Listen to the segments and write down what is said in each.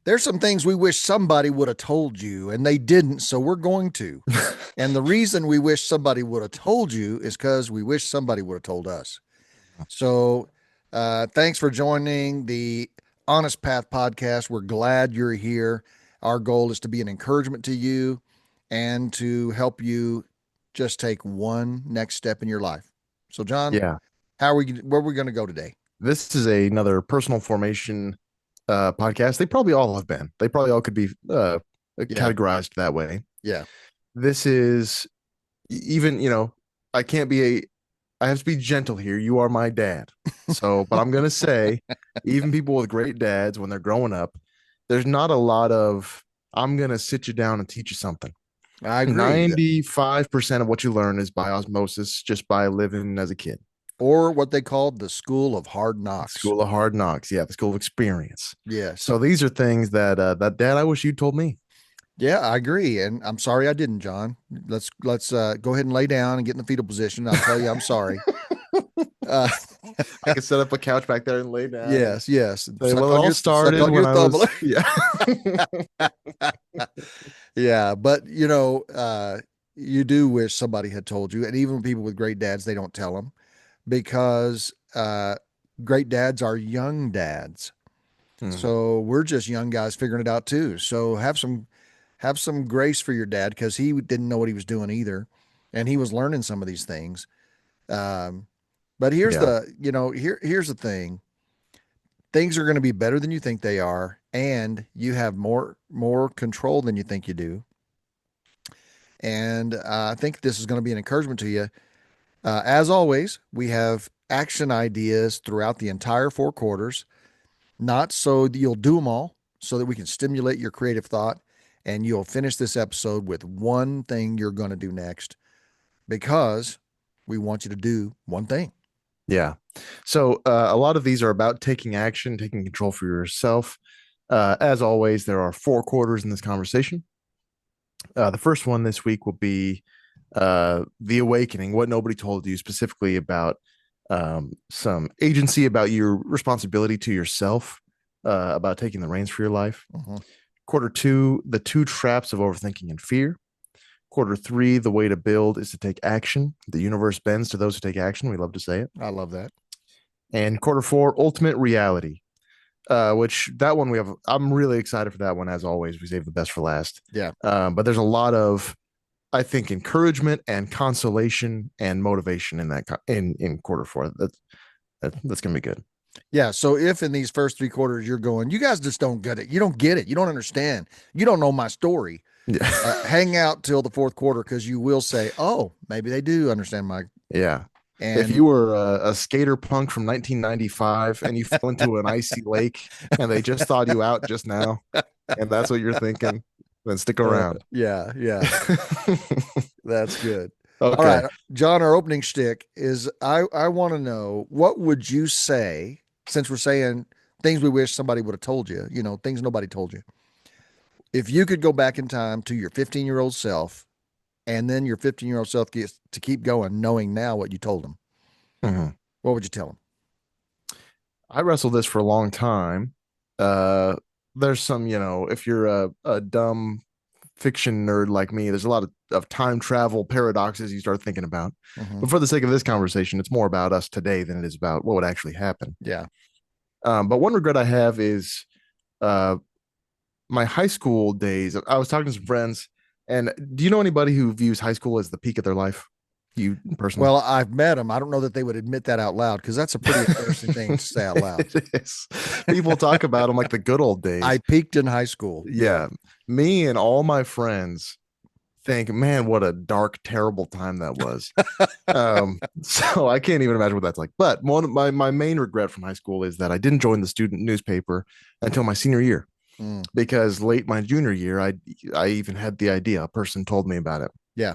There's some things we wish somebody would have told you and they didn't, so we're going to. And the reason we wish somebody would have told you is because we wish somebody would have told us. So, thanks for joining the Honest Path podcast. We're glad you're here. Our goal is to be an encouragement to you and to help you just take one next step in your life. So, John, Yeah, where are we going to go today? this is another personal formation podcast. They probably all have been. They probably all could be Yeah. categorized that way. Yeah. This is even, I can't be a, I have to be gentle here. You are my dad. So, but I'm going to say, even people with great dads, when they're growing up, there's not a lot of, I'm going to sit you down and teach you something. I agree. 95% of what you learn is by osmosis, just by living as a kid. Or what they called the school of hard knocks. School of hard knocks. Yeah, the school of experience. Yes. So these are things that dad, I wish you told me. Yeah, I agree. And I'm sorry I didn't, John. Let's go ahead and lay down and get in the fetal position. I'll tell you I'm sorry. Uh, I could set up a couch back there and lay down and yes. say, well, it all Suck started on when your I thumb. was, yeah. Yeah, but you do wish somebody had told you, and even people with great dads, they don't tell them because great dads are young dads. Mhm. So we're just young guys figuring it out too. So have some grace for your dad because he didn't know what he was doing either, and he was learning some of these things. Um, but here's Yeah. here's the thing: things are going to be better than you think they are, and you have more control than you think you do. And I think this is going to be an encouragement to you. As always, we have action ideas throughout the entire 4 quarters, not so that you'll do them all, so that we can stimulate your creative thought and you'll finish this episode with one thing you're going to do next because we want you to do one thing. Yeah. So a lot of these are about taking action, taking control for yourself. As always, there are 4 quarters in this conversation. The first one this week will be the awakening, what nobody told you specifically about some agency, about your responsibility to yourself, about taking the reins for your life. Mhm. Quarter two, the two traps of overthinking and fear. Quarter three, the way to build is to take action. The universe bends to those who take action. We love to say it. I love that. And quarter four, ultimate reality, which that one we have. I'm really excited for that one. As always, we save the best for last. Yeah. But there's a lot of, I think, encouragement and consolation and motivation in that in quarter four. That's gonna be good. Yeah. So if in these first 3 quarters you're going, you guys just don't get it. You don't get it. You don't understand. You don't know my story. Yeah, Hang out till the 4th quarter because you will say, oh, maybe they do understand my. yeah. If And you were a skater punk from 1995 and you fell into an icy lake and they just thawed you out just now, and that's what you're thinking, then stick around. yeah, yeah, that's good. All Okay. right, John, our opening shtick is I want to know what would you say since we're saying things we wish somebody would have told you, things nobody told you. If you could go back in time to your 15-year-old self and then your 15-year-old self gets to keep going knowing now what you told him, Mhm. what would you tell him? I wrestled this for a long time. Uh, there's some, if you're a dumb fiction nerd like me, there's a lot of time travel paradoxes you start thinking about. Hmm. But for the sake of this conversation, it's more about us today than it is about what would actually happen. Yeah. But one regret I have is uh, my high school days. I was talking to some friends, and do you know anybody who views high school as the peak of their life? You personally? Well, I've met them. I don't know that they would admit that out loud because that's a pretty embarrassing thing to say out loud. It is. People talk about them like the good old I days. peaked in high school. Yeah. Yeah, me and all my friends think, man, what a dark, terrible time that was. So I can't even imagine what that's like. But one of my main regret from high school is that I didn't join the student newspaper until my senior year, Mm, because late my junior year, I even had the idea. A person told me about it, yeah.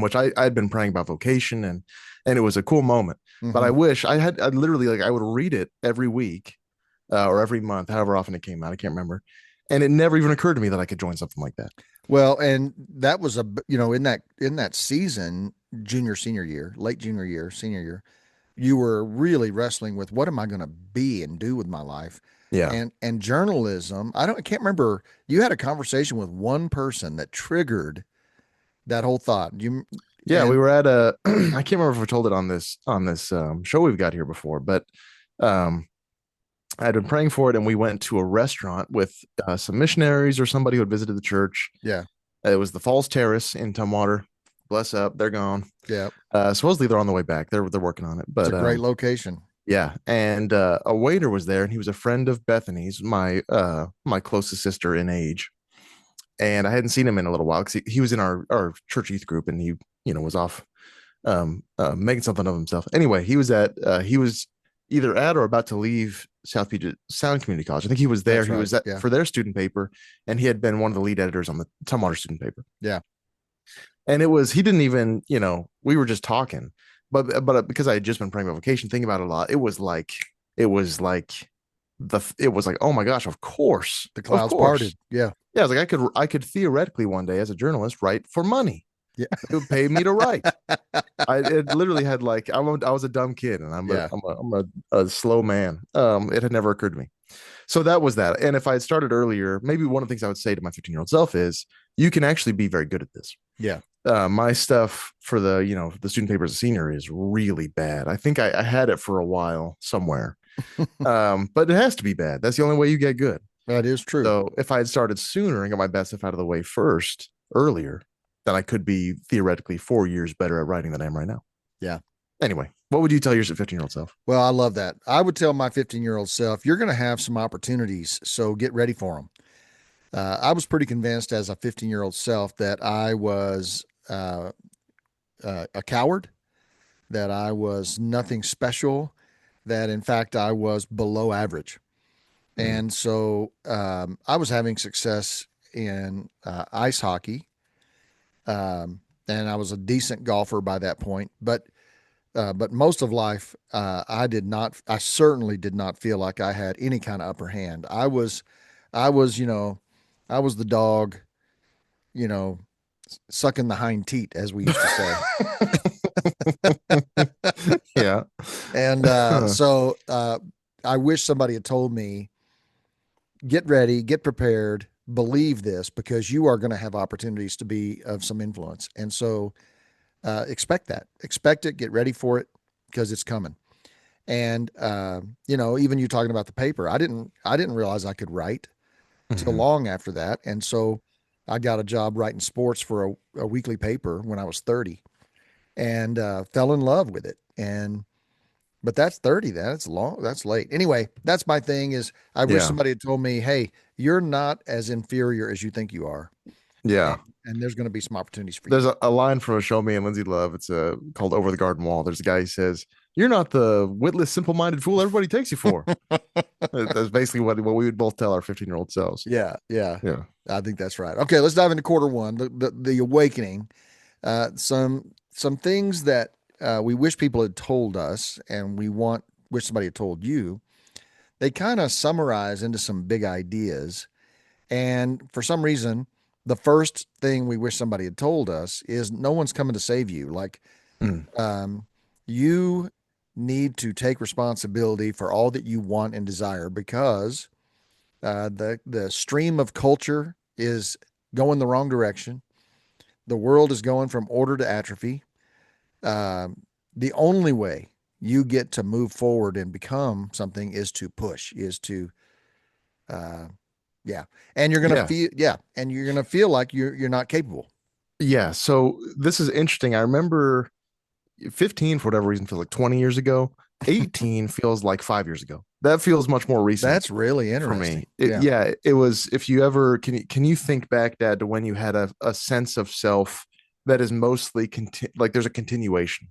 which I'd been praying about vocation, and it was a cool moment. But I Hmm. wish I literally, like, I would read it every week, or every month, however often it came out. I can't remember. And it never even occurred to me that I could join something like that. Well, and that was in that season, junior, senior year, late junior year, senior year, you were really wrestling with what am I going to be and do with my life? Yeah. And journalism, I can't remember, you had a conversation with one person that triggered that whole thought. You Yeah, we and were at a I can't remember if we told it on this show we've got here before, but um I'd been praying for it, and we went to a restaurant with some missionaries or somebody who had visited the church. yeah, It was the Falls Terrace in Tumwater. Bless up, they're gone. yeah, Supposedly they're on the way back. They're working on it, it's a but great location. yeah. And a waiter was there, and he was a friend of Bethany's, my closest sister in age. And I hadn't seen him in a little while because he was in our church youth group, and he was off making something of himself. Anyway, he was either at or about to leave South Puget Sound Community College. I think he was there. That's He right. was at, Yeah, for their student paper, and he had been one of the lead editors on the Tumwater student paper. yeah, And it was he didn't even we were just talking, but because I had just been praying about vocation, thinking about it a lot, it was like it was like, oh my gosh, the of clouds course, parted. Yeah, yeah. I was like, I could theoretically one day as a journalist write for money. yeah, It would pay me to write. I it literally had like I was a dumb kid, and yeah, I'm a slow man. It had never occurred to me. So that was that. And if I had started earlier, maybe one of the things I would say to my 15-year-old self is, you can actually be very good at this. yeah. My stuff for the student paper as a senior is really bad. I think I had it for a while somewhere, but it has to be bad. That's the only way you get good. That is true. So if I had started sooner and got my best stuff out of the way first, earlier, then I could be theoretically 4 years better at writing than I am right now. Yeah. Anyway, what would you tell your 15-year-old self? Well, I love that. I would tell my 15-year-old self, you're going to have some opportunities, so get ready for them. I was pretty convinced as a 15-year-old self that I was a coward, that I was nothing special, that in fact I was below average. Mm, And so I was having success in ice hockey, and I was a decent golfer by that point. But most of life, I did not. I certainly did not feel like I had any kind of upper hand. I was, I was the dog, you know, sucking the hind teat, as we used to say. yeah. And I wish somebody had told me, get ready, get prepared, believe this, because you are going to have opportunities to be of some influence. And so expect that, expect it, get ready for it, because it's coming. And even you talking about the paper, I didn't realize I could write till Mhm. long after that. And so I got a job writing sports for a weekly paper when I was 30, and fell in love with it. And but that's 30. That's long. That's late. Anyway, that's my thing is I wish Yeah. somebody had told me, hey, you're not as inferior as you think you are. And, Yeah. and there's going to be some opportunities for There's you. a line from a show me and Lindsay love. It's called Over the Garden Wall. There's a guy who says, "You're not the witless, simple-minded fool everybody takes you for." That's basically what we would both tell our 15-year-old selves. Yeah. Yeah. Yeah. I think that's right. Okay. Let's dive into quarter one, the awakening. Some things that we wish people had told us, and wish somebody had told you. They kind of summarize into some big ideas. And for some reason, the first thing we wish somebody had told us is no one's coming to save you. Like, Mm. um, you need to take responsibility for all that you want and desire, because the stream of culture is going the wrong direction. The world is going from order to atrophy. The only way you get to move forward and become something is to push, is to uh, yeah. And you're gonna Yeah. feel yeah, and you're gonna feel like you're not capable. Yeah. So this is interesting. I remember 15 for whatever reason feels like 20 years ago. 18 feels like 5 years ago. That feels much more recent That's really for me. interesting. Yeah. Yeah, it was. If you ever can you think back, Dad, to when you had a sense of self that is mostly like there's a continuation.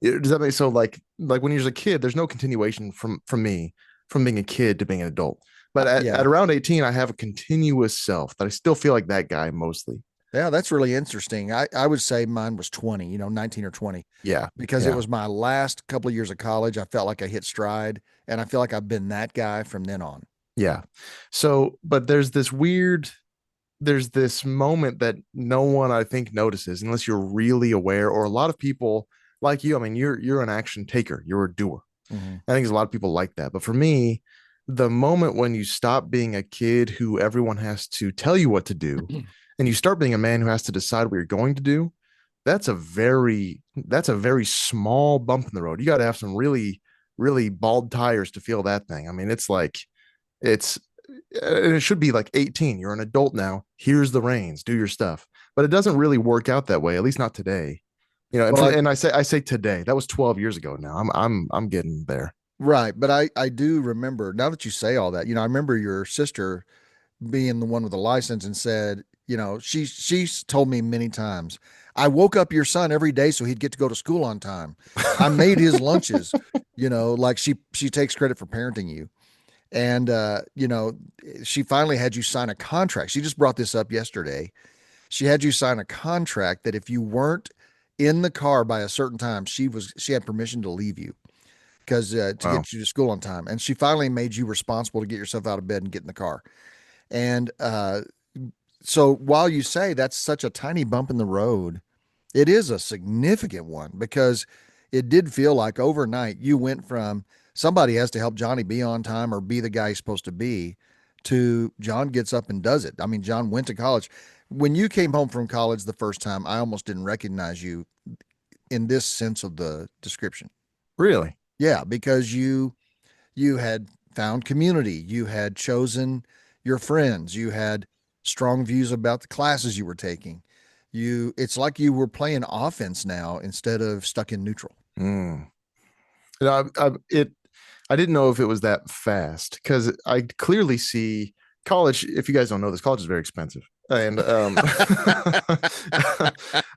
Does that make so like when you're a kid, there's no continuation from me from being a kid to being an adult. But at Yeah. around 18, I have a continuous self that I still feel like that guy mostly. Yeah, that's really interesting. I would say mine was 20, 19 or 20, Yeah. because it Yeah. was my last couple of years of college. I felt like I hit stride, and I feel like I've been that guy from then on. Yeah. So, but there's this moment that no one I think notices unless you're really aware, or a lot of people like you. I mean, you're an action taker, you're a doer. Hmm. I think there's a lot of people like that. But for me, the moment when you stop being a kid who everyone has to tell you what to do, and you start being a man who has to decide what you're going to do, that's a very small bump in the road. You got to have some really bald tires to feel that thing. I mean, it's like it's it should be like 18. You're an adult now. Here's the reins. Do your stuff. But it doesn't really work out that way, at least not today. And Well, I say today. That was 12 years ago now. I'm getting there. right, but I do remember now that you say all that. I remember your sister being the one with the license and said, she's told me many times, I woke up your son every day so he'd get to go to school on time. I made his lunches, like she takes credit for parenting you. And she finally had you sign a contract. She just brought this up yesterday. She had you sign a contract that if you weren't in the car by a certain time, she had permission to leave you because to Wow. get you to school on time. And she finally made you responsible to get yourself out of bed and get in the car. And so while you say that's such a tiny bump in the road, it is a significant one because it did feel like overnight you went from somebody has to help Johnny be on time or be the guy he's supposed to be to John gets up and does it. I mean, John went to college. When you came home from college the first time, I almost didn't recognize you in this sense of the description. Really? Yeah, because you had found community, you had chosen your friends, you had strong views about the classes you were taking. It's like you were playing offense now instead of stuck in neutral. Mm. I didn't know if it was that fast because I clearly see college. If you guys don't know this, college is very expensive. And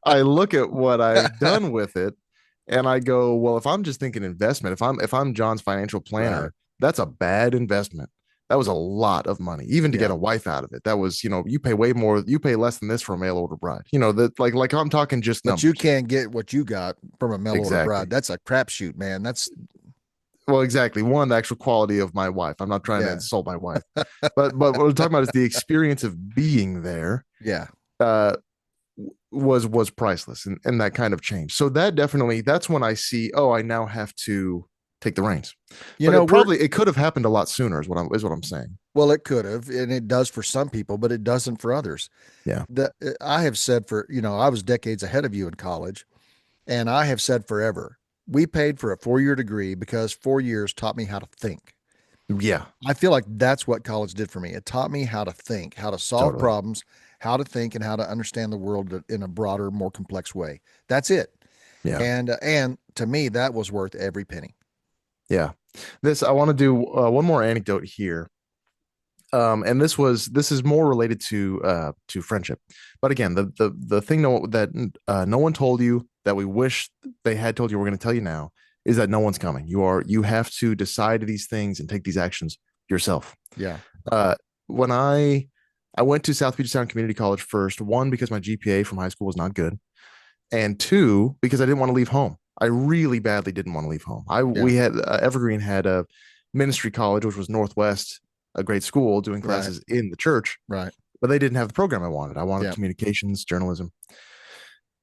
I look at what I've done with it and I go, well, if I'm just thinking investment, if I'm John's financial Right. planner, that's a bad investment. That was a lot of money, even to get Yeah. a wife out of it. That was, you pay way more, you pay less than this for a mail order bride. That like I'm talking just But you numbers. can't get what you got from a mail order bride. Exactly. That's a crapshoot, man. That's Well, exactly. One, the actual quality of my wife. I'm not trying to yeah. insult my wife, but what we're talking about is the experience of being there. Yeah. Uh, was priceless, and that kind of change. So that's when I see, oh, I now have to take the reins. You But know, we're it could have happened a lot sooner. Is what I'm saying. well, it could have, and it does for some people, but it doesn't for others. Yeah. I have said I was decades ahead of you in college, and I have said forever, we paid for a 4 year degree because 4 years taught me how to think. Yeah. I feel like that's what college did for me. It taught me how to think, how to solve Totally. problems, how to think, and how to understand the world in a broader, more complex way. That's it. Yeah. And to me, that was worth every penny. Yeah. This I want to do one more anecdote here. And this is more related to friendship. But again, the thing that no one told you that we wish they had told you, we're going to tell you now, is that no one's coming. You have to decide these things and take these actions yourself. Yeah. Uh, when I went to South Puget Sound Community College first, one because my GPA from high school was not good, and two because I didn't want to leave home. I really badly didn't want to leave home. I Yeah. we had Evergreen had a ministry college, which was Northwest, a great school, doing Right. classes in the church, Right. but they didn't have the program I wanted. I wanted Yeah. communications, journalism.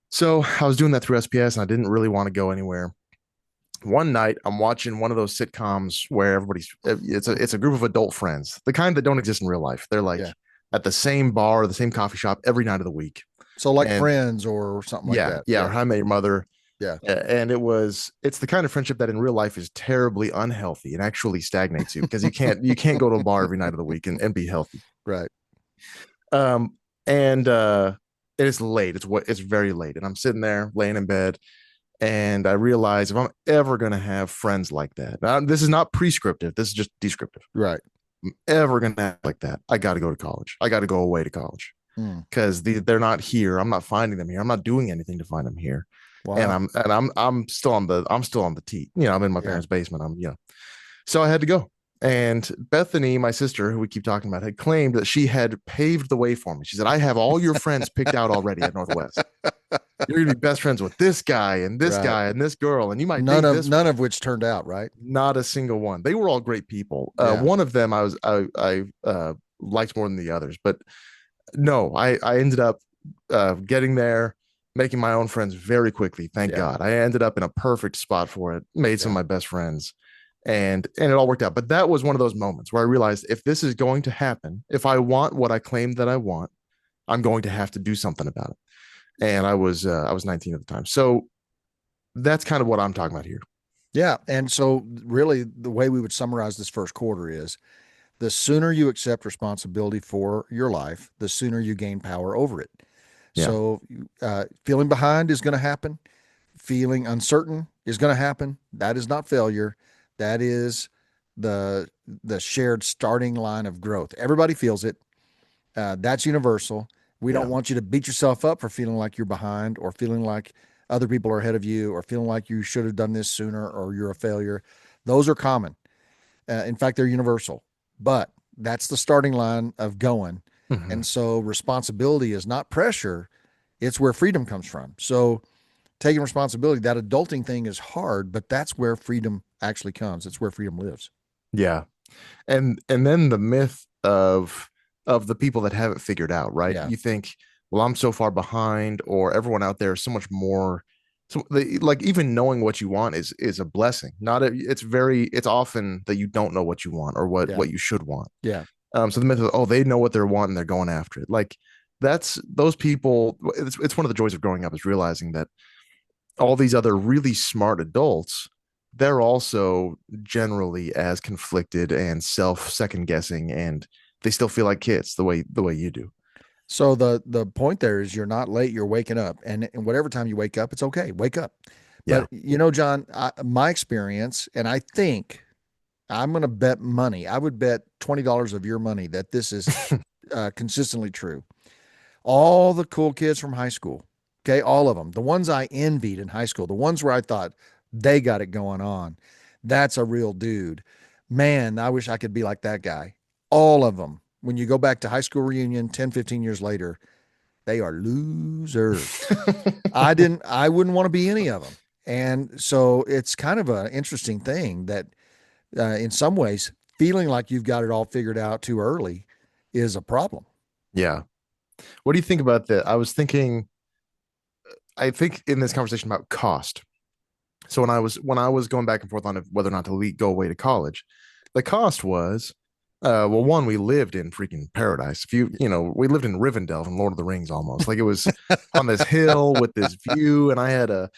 So I was doing that through SPS, and I didn't really want to go anywhere. One night, I'm watching one of those sitcoms where it's a group of adult friends, the kind that don't exist in real life. They're like Yeah. at the same bar or the same coffee shop every night of the week. So like And friends or something like yeah, that. yeah, or Yeah. How I Met Your Mother. Yeah. And it's the kind of friendship that in real life is terribly unhealthy and actually stagnates you because you can't go to a bar every night of the week and be healthy. Right. Um, and it's late. It's very late, and I'm sitting there laying in bed, and I realize if I'm ever gonna have friends like that, now, this is not prescriptive. This is just descriptive. Right. If I'm ever gonna have like that, I got to go to college. I got to go away to college Mm. because they're not here. I'm not finding them here. I'm not doing anything to find them here. And Wow. I'm still on the tee. I'm in my Yeah. parents' basement. So I had to go. And Bethany, my sister, who we keep talking about, had claimed that she had paved the way for me. She said, I have all your friends picked out already at Northwest. You're gonna be best friends with this guy and this Right. guy and this girl, and you might None date of this none one. of which turned out, right? Not a single one. They were all great people. Yeah. One of them I liked more than the others, but no, I ended up getting there, making my own friends very quickly. Thank Yeah. God. I ended up in a perfect spot for it. Made some Yeah. of my best friends. and it all worked out. But that was one of those moments where I realized if this is going to happen, if I want what I claim that I want, I'm going to have to do something about it. And I was 19 at the time. So that's kind of what I'm talking about here. Yeah. And so, really, the way we would summarize this first quarter is the sooner you accept responsibility for your life, the sooner you gain power over it. Yeah. So, feeling behind is going to happen. Feeling uncertain is going to happen. That is not failure. That is the the shared starting line of growth. Everybody feels it. That's universal. We don't Yeah. want you to beat yourself up for feeling like you're behind or feeling like other people are ahead of you or feeling like you should have done this sooner or you're a failure. Those are common. In fact, they're universal. But that's the starting line of going. Hmm. And so responsibility is not pressure, it's where freedom comes from. So taking responsibility, that adulting thing is hard, but that's where freedom actually comes. It's where freedom lives. Yeah. And then the myth of the people that have it figured out, right? Yeah. You think, well, I'm so far behind, or everyone out there is so much more. So like even knowing what you want is a blessing. Not a, it's often that you don't know what you want or Yeah. what you should want. Yeah. So the myth of, oh, they know what they're wanting, they're going after it. Like that's those people. It's one of the joys of growing up is realizing that all these other really smart adults, they're also generally as conflicted and self second guessing, and they still feel like kids the way you do. So the point there is you're not late, you're waking up. And whatever time you wake up, it's okay. Wake up. Yeah. But John, my experience, and I think I'm going to bet money. I would bet $20 of your money that this is consistently true. All the cool kids from high school, okay, all of them, the ones I envied in high school, the ones where I thought they got it going on, that's a real dude. Man, I wish I could be like that guy. All of them, when you go back to high school reunion 10, 15 years later, they are losers. I wouldn't want to be any of them. And so it's kind of an interesting thing that in some ways, feeling like you've got it all figured out too early is a problem. Yeah. What do you think about that? I think in this conversation about cost. So when I was going back and forth on whether or not to go away to college, the cost was, well, one, we lived in freaking paradise. If we lived in Rivendell from Lord of the Rings almost. Like it was on this hill with this view, and I had a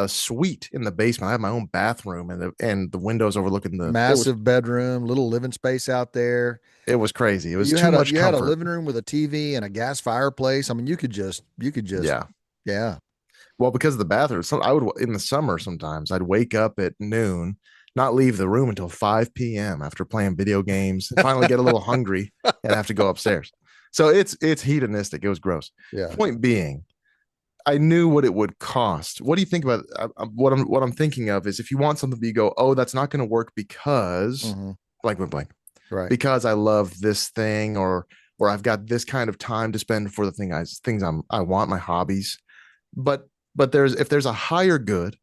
suite in the basement. I had my own bathroom, and the windows overlooking the. Massive bedroom, little living space out there. It was crazy. It was You too had a much you had a comfort. living room with a TV and a gas fireplace. I mean, you could just Yeah. yeah. Well, because of the bathroom, so I would in the summer sometimes I'd wake up at noon, not leave the room until 5 p.m. after playing video games, and finally get a little hungry and have to go upstairs. So it's hedonistic. It was gross. Yeah. Point being, I knew what it would cost. What do you think about what I'm thinking of is if you want something, you go, oh, that's not going to work because Hmm. blank, blank, blank, Right. because I love this thing, or I've got this kind of time to spend for the things I want, my hobbies. But if there's a higher good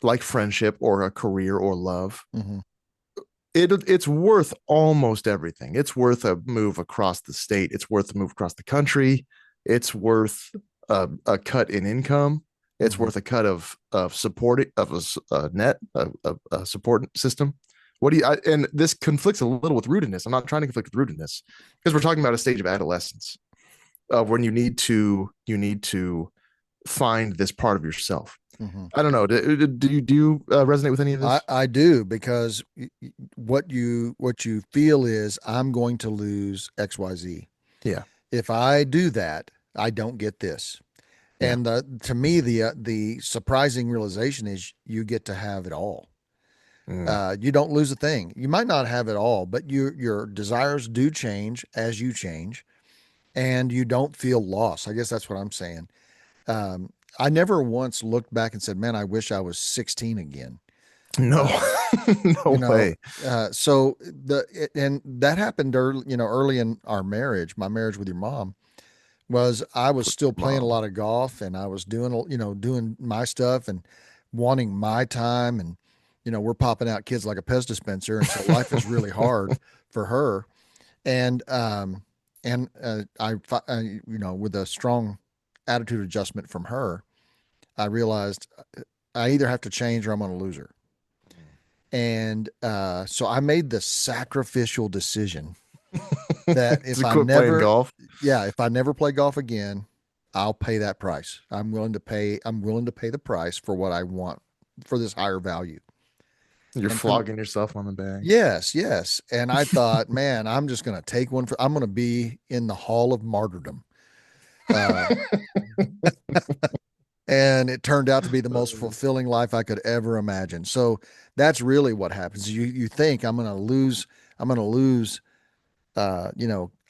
like friendship or a career or love, Hmm. it's worth almost everything. It's worth a move across the state. It's worth a move across the country. It's worth a cut in income. It's Hmm. worth a cut of support of a net a support system. And this conflicts a little with rootedness. I'm not trying to conflict with rootedness because we're talking about a stage of adolescence when you need to find this part of yourself. Hmm. I don't know. Do you resonate with any of this? I do because what you feel is I'm going to lose XYZ. Yeah, If I do that, I don't get this. yeah. And to me, the surprising realization is you get to have it all. Mm. You don't lose a thing. You might not have it all, but your desires do change as you change, and you don't feel lost. I guess that's what I'm saying. Um, I never once looked back and said, "Man, I wish I was 16 again." No, Uh, you no know, way. and that happened early, early in our marriage. My marriage with your mom was I was still playing a Mom. lot of golf and I was doing my stuff and wanting my time. And, we're popping out kids like a Pez dispenser. And so life is really hard for her. And, with a strong attitude adjustment from her, I realized I either have to change or I'm going to lose her. And so I made the sacrificial decision that To quit playing golf. if I never play golf again, I'll pay that price. I'm willing to pay the price for what I want for this higher value. You're And from flogging yourself on the back. Yes, yes. And I thought, man, I'm just going to take one I'm going to be in the hall of martyrdom. Uh, and it turned out to be the most fulfilling life I could ever imagine. So that's really what happens. You think I'm going to lose a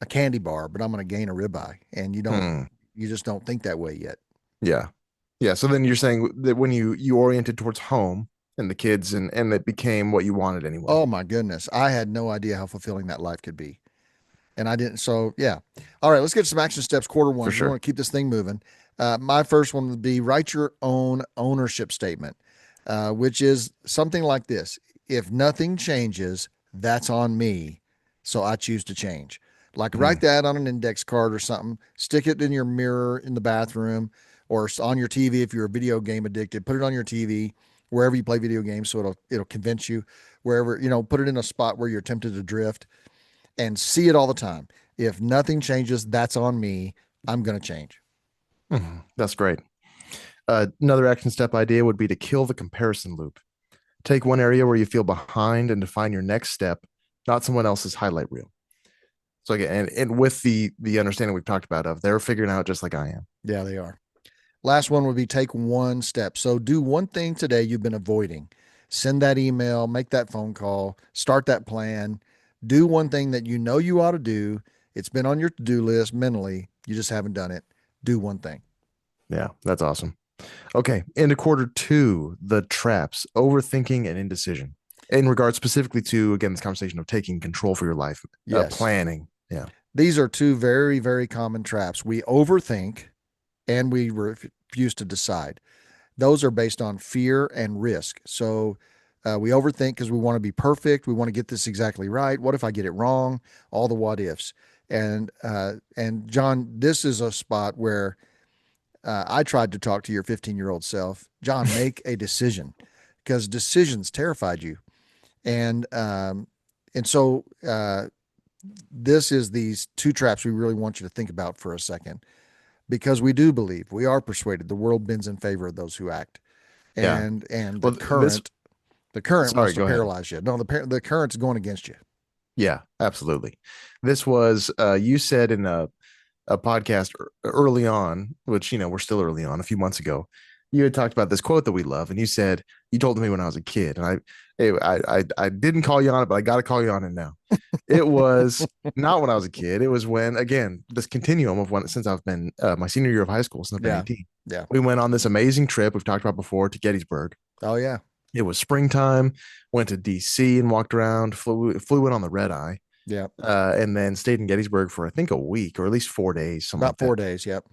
candy bar, but I'm going to gain a ribeye, and Hmm. you just don't think that way yet. Yeah. Yeah. So then you're saying that when you oriented towards home and the kids and it became what you wanted anyway. Oh my goodness, I had no idea how fulfilling that life could be, and I didn't. So yeah, all right, let's get some action steps. Quarter For one, we sure. want to keep this thing moving. My first one would be write your own ownership statement, which is something like this: if nothing changes, that's on me, so I choose to change. Like Hmm. write that on an index card or something, stick it in your mirror in the bathroom or on your TV if you're a video game addicted, put it on your TV wherever you play video games so it'll convince you wherever, put it in a spot where you're tempted to drift and see it all the time. If nothing changes, that's on me. I'm going to change. That's great. Another action step idea would be to kill the comparison loop. Take one area where you feel behind and define your next step, not someone else's highlight reel. So again, and with the understanding we've talked about of they're figuring out just like I am. Yeah, they are. Last one would be take one step. So do one thing today you've been avoiding. Send that email, make that phone call, start that plan. Do one thing that you know you ought to do. It's been on your to do list mentally. You just haven't done it. Do one thing. Yeah, that's awesome. Okay, into quarter two, the traps, overthinking and indecision. In regards specifically to again this conversation of taking control for your life, Yes. planning. Yeah, These are two very, very common traps. We overthink and we refuse to decide. Those are based on fear and risk. So we overthink because we want to be perfect. We want to get this exactly right. What if I get it wrong? All the what ifs. And John, this is a spot where I tried to talk to your 15-year-old self. John, make a decision because decisions terrified you. And um, and so this is these two traps we really want you to think about for a second because we do believe we are persuaded the world bends in favor of those who act, yeah. and Well, this. the current wants Sorry, to go ahead. paralyze you. No, the current's going against you. Yeah, absolutely. This was you said in a podcast early on, which we're still early on, a few months ago. You had talked about this quote that we love, and you said you told me when I was a kid, and I didn't call you on it, but I got to call you on it now. It was not when I was a kid. It was when again this continuum of when since I've been my senior year of high school since I've been Yeah, 18. yeah. We went on this amazing trip we've talked about before to Gettysburg. Oh yeah, It was springtime. Went to DC and walked around. Flew in on the red eye yeah. and then stayed in Gettysburg for I think a week or at least 4 days, something About like that. 4 days. Yep.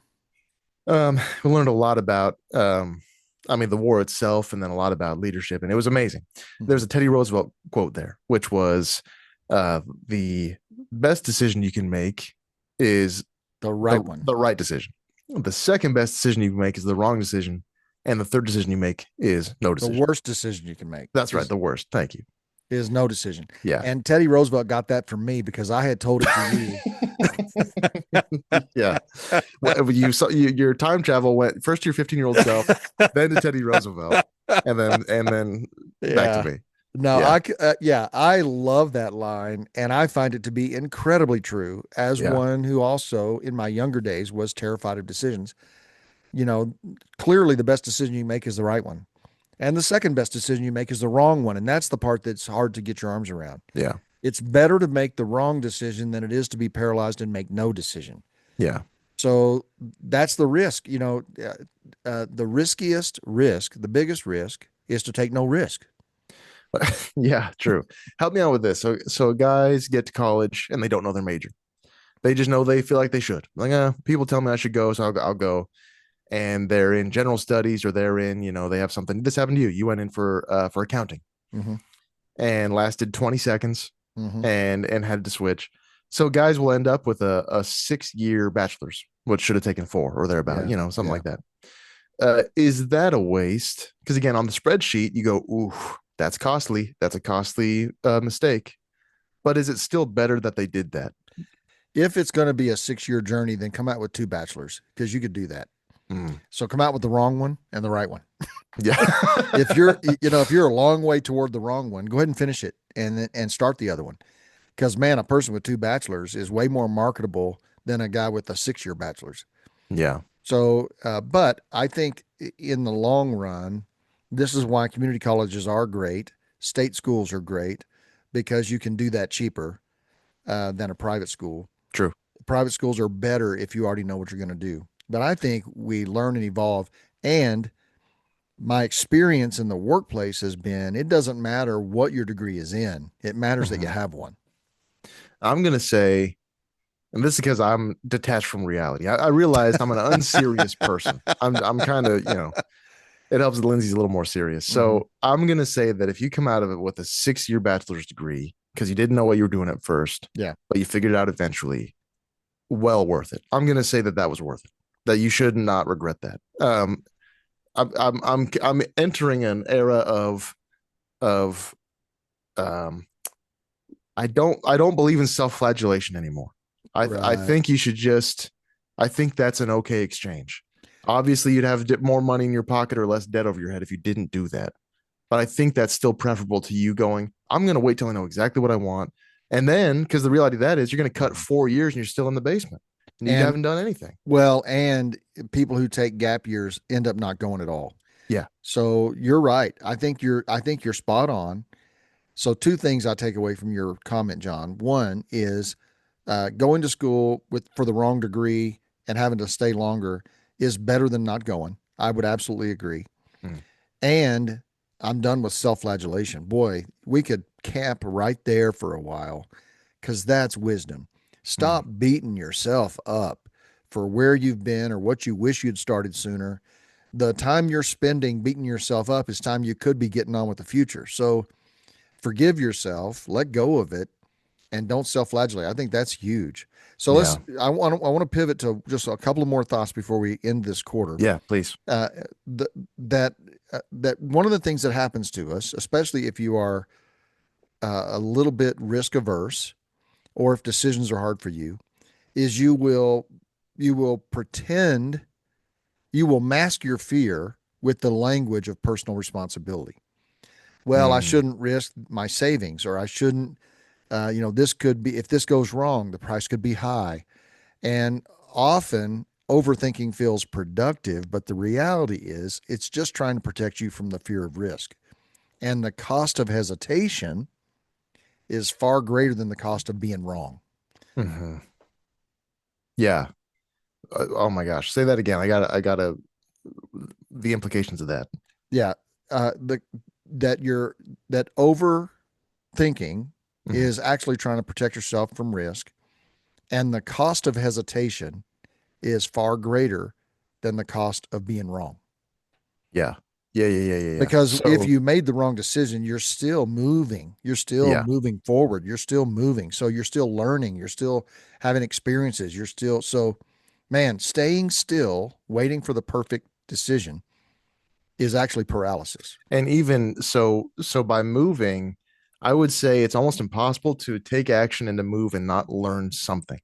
We learned a lot about, I mean, the war itself, and then a lot about leadership, and it was amazing. Mm-hmm. There's a Teddy Roosevelt quote there, which was, "The best decision you can make is The right one. the right decision. The second best decision you can make is the wrong decision, and the third decision you make is no The decision." worst decision you can make That's right, the worst. Thank you. is no decision. Yeah. And Teddy Roosevelt got that from me because I had told it to you. Yeah. Well, your time travel went first to your 15-year-old self, then to Teddy Roosevelt, and then back to Yeah. me. No, Yeah. yeah, I love that line, and I find it to be incredibly true as Yeah. one who also, in my younger days, was terrified of decisions. You know, clearly the best decision you make is the right one, and the second best decision you make is the wrong one, and that's the part that's hard to get your arms around. Yeah. It's better to make the wrong decision than it is to be paralyzed and make no decision. Yeah. So that's the risk. The riskiest risk, the biggest risk, is to take no risk. Yeah, true. Help me out with this. So guys get to college and they don't know their major. They just know they feel like they should. Like, people tell me I should go, so I'll go. And they're in general studies or they're in, they have something. This happened to you. You went in for accounting Mm-hmm. and lasted 20 seconds Mm-hmm. and had to switch. So guys will end up with a 6-year bachelor's, which should have taken 4 or thereabout, Yeah. something Yeah. like that. Is that a waste? Because again, on the spreadsheet, you go, ooh, That's costly. That's a costly mistake. But is it still better that they did that? If it's going to be a 6 year journey, then come out with two bachelors because you could do that. Mm. So come out with the wrong one and the right one. Yeah. If you're, if you're a long way toward the wrong one, go ahead and finish it and start the other one. Because man, a person with two bachelors is way more marketable than a guy with a 6 year bachelor's. Yeah. So, but I think in the long run, this is why community colleges are great. State schools are great because you can do that cheaper than a private school. True. Private schools are better if you already know what you're going to do. But I think we learn and evolve. And my experience in the workplace has been it doesn't matter what your degree is in, it matters that you Mhm. have one. I'm gonna say, and this is because I'm detached from reality. I realized I'm an unserious person. I'm kind of, it helps that Lindsay's a little more serious. Mm-hmm. So I'm gonna say that if you come out of it with a 6 year bachelor's degree because you didn't know what you were doing at first, Yeah. but you figured it out eventually, well worth it. I'm gonna say that that was worth it. That you should not regret that. I'm entering an era of um I don't believe in self-flagellation anymore. I Right. think you should just I think that's an okay exchange. Obviously, you'd have more money in your pocket or less debt over your head if you didn't do that. But I think that's still preferable to you going, I'm going to wait till I know exactly what I want. And then, because the reality of that is you're going to cut 4 years and you're still in the basement and you And haven't done anything. well, and people who take gap years end up not going at all. Yeah. So you're right. I think you're spot on. So two things I take away from your comment, John. One is going to school with for the wrong degree and having to stay longer is better than not going. I would absolutely agree. Mm. And I'm done with self-flagellation. Boy, we could camp right there for a while because that's wisdom. Mm. Stop beating yourself up for where you've been or what you wish you'd started sooner. The time you're spending beating yourself up is time you could be getting on with the future. So forgive yourself, let go of it, and don't self-flagellate. I think that's huge. So let's. Yeah. I want to pivot to just a couple of more thoughts before we end this quarter. Yeah, please. Uh, th- that one of the things that happens to us, especially if you are a little bit risk averse or if decisions are hard for you, is you will pretend you will mask your fear with the language of personal responsibility. Well, I Mm. shouldn't risk my savings, or I shouldn't. This could be if this goes wrong, the price could be high, and often overthinking feels productive, but the reality is it's just trying to protect you from the fear of risk. And the cost of hesitation is far greater than the cost of being wrong. Mhm. Yeah. Oh my gosh. Say that again. I gotta, the implications of that. Yeah, the that you're that overthinking Mhm. is actually trying to protect yourself from risk, and the cost of hesitation is far greater than the cost of being wrong. Yeah. Yeah. Yeah. Yeah. Yeah. Yeah. Because if So, you made the wrong decision, you're still moving. You're still yeah. moving forward. You're still moving. So you're still learning. You're still having experiences. You're still so, man, staying still, waiting for the perfect decision is actually paralysis. And even so by moving, I would say it's almost impossible to take action and to move and not learn something.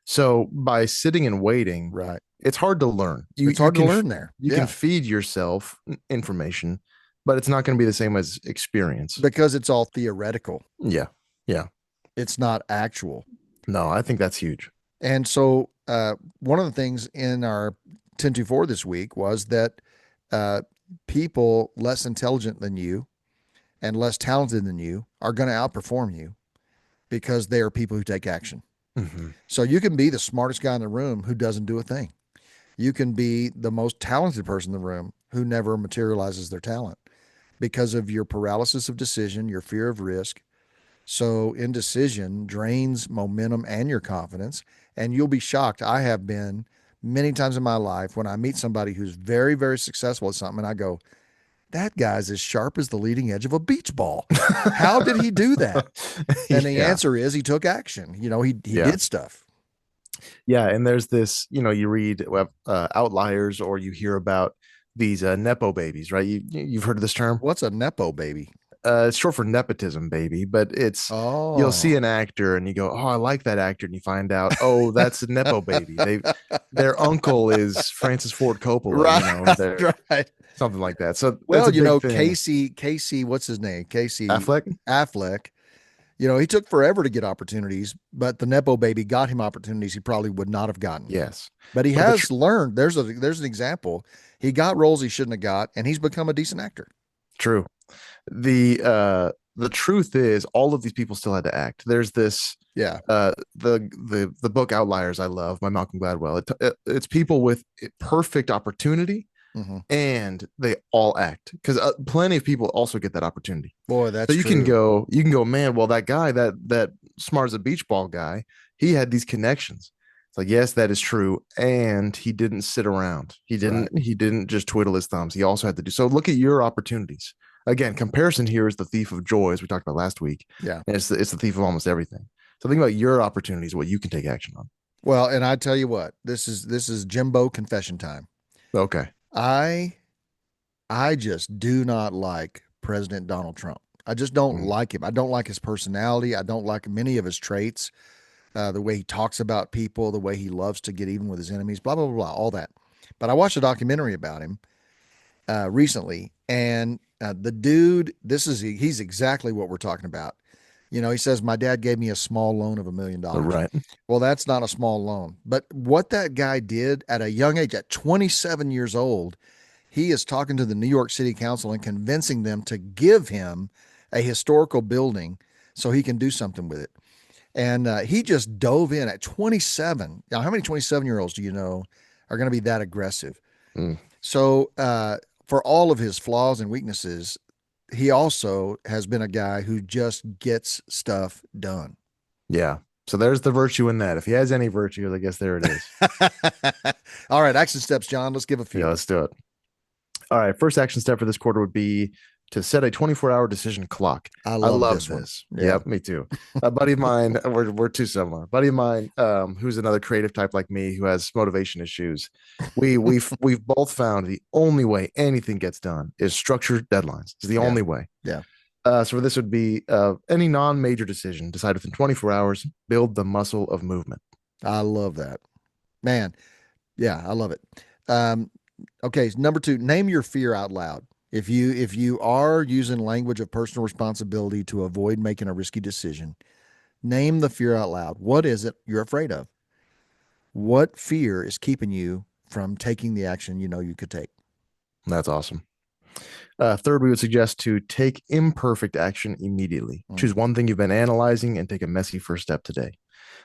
So by sitting and waiting, Right. it's hard to learn. You It's you hard to can learn there. you can Yeah. feed yourself information, but it's not going to be the same as experience. Because it's all theoretical. Yeah. Yeah. It's not actual. No, I think that's huge. And so one of the things in our 1024 this week was that uh, people less intelligent than you and less talented than you are going to outperform you because they are people who take action. Mm-hmm. So you can be the smartest guy in the room who doesn't do a thing. You can be the most talented person in the room who never materializes their talent because of your paralysis of decision, your fear of risk. So indecision drains momentum and your confidence. And you'll be shocked. I have been many times in my life when I meet somebody who's very, very successful at something, and I go, that guy's as sharp as the leading edge of a beach ball. How did he do that? And the Yeah. answer is he took action. He Yeah. did stuff. Yeah, and there's this, you read outliers or you hear about these nepo babies, right? You've heard of this term. What's a nepo baby? It's short for nepotism, baby. But it's you'll see Oh. an actor and you go, "Oh, I like that actor," and you find out, "Oh, that's a nepo baby." Their uncle is Francis Ford Coppola. Right, They're right. something like that. So that's Well, a big thing. Casey, what's his name? Casey Affleck, Affleck. He took forever to get opportunities, but the Nepo baby got him opportunities he probably would not have gotten. yes, But he but has learned. There's an example. He got roles he shouldn't have got, and he's become a decent actor. true. The truth is, all of these people still had to act. There's this Yeah. the book Outliers I love by Malcolm Gladwell. It's people with perfect opportunity Hmm. and they all act because plenty of people also get that opportunity. Boy, So that's true. you can go, man. Well, that guy, that smart as a beach ball guy, he had these connections. It's like, yes, that is true, and he didn't sit around. Right. He didn't just twiddle his thumbs. He also had to do so. Look at your opportunities. Again, comparison here is the thief of joy, as we talked about last week, Yeah. and it's the thief of almost everything. So think about your opportunities, what you can take action on. Well, and I tell you what, this is Jimbo confession time. Okay. I I just do not like President Donald Trump. I just don't Mm, like him. I don't like his personality. I don't like many of his traits, the way he talks about people, the way he loves to get even with his enemies, blah, blah, blah, blah, all that. But I watched a documentary about him recently, and the dude, he's exactly what we're talking about. He says, my dad gave me a small loan of $1 million. right. Well, that's not a small loan. But what that guy did at a young age, at 27 years old, he is talking to the New York City Council and convincing them to give him a historical building so he can do something with it. And he just dove in at 27. Now, how many 27-year-olds do you know are going to be that aggressive? Mm, So, for all of his flaws and weaknesses, he also has been a guy who just gets stuff done. yeah. So there's the virtue in that. If he has any virtue, I guess there it is. All right, action steps, John. Let's give a Yeah, few. let's do it. All right, first action step for this quarter would be to set a 24-hour decision clock. I I love love this one. this. Yeah. Yep, me too. A buddy of mine, we're too similar. A buddy of mine, who's another creative type like me, who has motivation issues. We've both found the only way anything gets done is structured deadlines. It's the Yeah. only way. Yeah. So this would be any non-major decision, decide within 24 hours, build the muscle of movement. I love that. Man, yeah, I love it. Um, okay, number two, name your fear out loud. If you are using language of personal responsibility to avoid making a risky decision, name the fear out loud. What is it you're afraid of? What fear is keeping you from taking the action you know you could take? That's awesome. Third, we would suggest to take imperfect action immediately. Mm, Choose one thing you've been analyzing and take a messy first step today.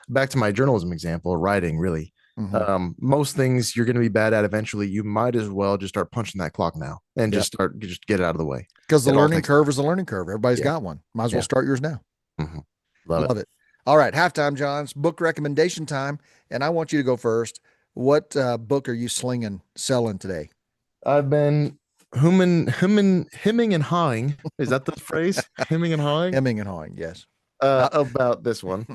Back to my journalism example, writing, really. hmm. Most things you're going to be bad at eventually. You might as well just start punching that clock now and Yeah, just get it out of the way. because the It all learning takes time. curve is a learning curve. Everybody's Yeah. got one. Might as well Yeah. start yours now. Hmm. Love it. Love it. All right, halftime, John's book recommendation time, and I want you to go first. What book are you selling today? I've been hemming and hawing. Is that the phrase? Hemming and hawing? Hemming and hawing, yes. Not About this one.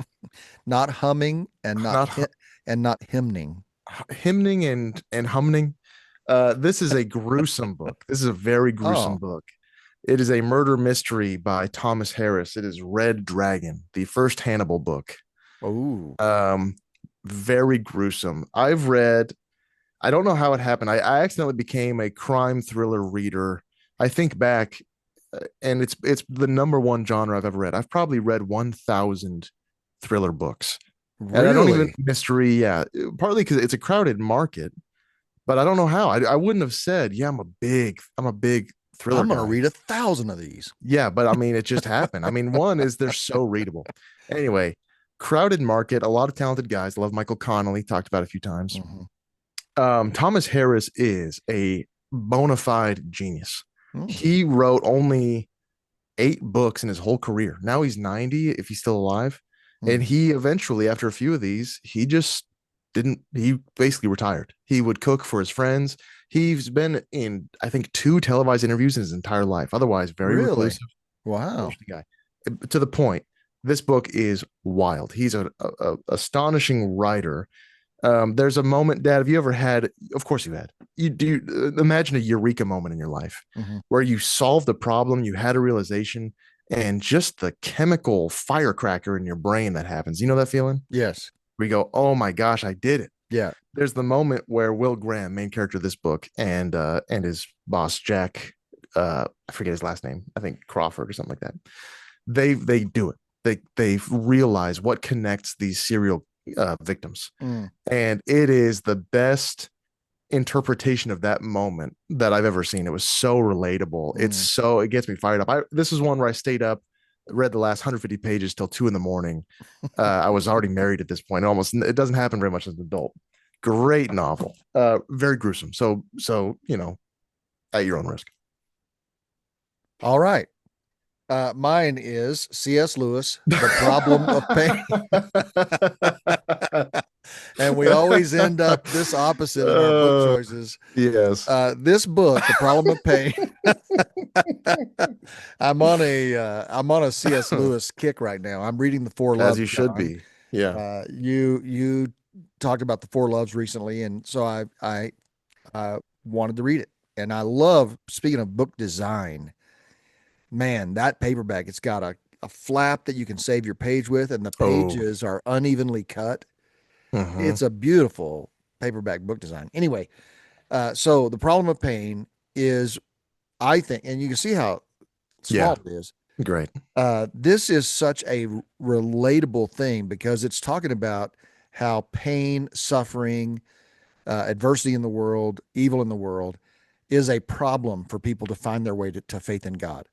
not humming and not Not and not hymning. hymning and humming. This is a gruesome book. This is a very gruesome Oh, book. It is a murder mystery by Thomas Harris. It is Red Dragon, the first Hannibal book. oh, Um, Very gruesome. I don't know how it happened. I accidentally became a crime thriller reader. I think back, and it's the number one genre I've ever read. I've probably read 1,000 thriller books, and I don't even really? mystery. Yeah, partly because it's a crowded market, but I don't know how. I wouldn't have said, yeah, I'm a big thriller I'm gonna guy. read 1,000 of these. Yeah, but I mean, it just happened. I mean, one is they're so readable. Anyway, crowded market, a lot of talented guys. Love Michael Connolly, talked about a few times. Hmm. Thomas Harris is a bona fide genius. Mm, He wrote only 8 books in his whole career. Now he's 90, if he's still alive. And hmm. he eventually, after a few of these, he just didn't, he basically retired. He would cook for his friends. He's been in, I think, 2 televised interviews in his entire life. Otherwise, very Really? reclusive, Wow. interesting guy. To the point, this book is wild. He's an astonishing writer. There's a moment, Dad. Have you ever had? Of course you had. You do. Imagine a eureka moment in your life Mm-hmm. where you solved a problem, you had a realization, and just the chemical firecracker in your brain that happens. You know that feeling? Yes. We go, "Oh my gosh, I did it." Yeah. There's the moment where Will Graham, main character of this book, and his boss Jack, I forget his last name. I think Crawford or something like that. They do it. They realize what connects these serial victims, Mm, and it is the best interpretation of that moment that I've ever seen. It was so relatable. mm. It gets me fired up. This is one where I stayed up, read the last 150 pages till 2 in the morning. I was already married at this point. It doesn't happen very much as an adult. Great novel. Very gruesome. So at your own risk. All right. Mine is C.S. Lewis, The Problem of Pain. And we always end up this opposite in our book uh, choices. yes, This book, The Problem of Pain. I'm on a C.S. Lewis kick right now. I'm reading The Four as Loves, you should John. be. Yeah. You talked about The Four Loves recently, and so I wanted to read it. And I love, speaking of book design, man, that paperback, it's got a flap that you can save your page with, and the Oh. pages are unevenly cut. Hmm. It's a beautiful paperback book design. Anyway, so the problem of pain is, I think, and you can see how Yeah. small it is. Great. This is such a relatable thing because it's talking about how pain, suffering, adversity in the world, evil in the world is a problem for people to find their way to faith in God.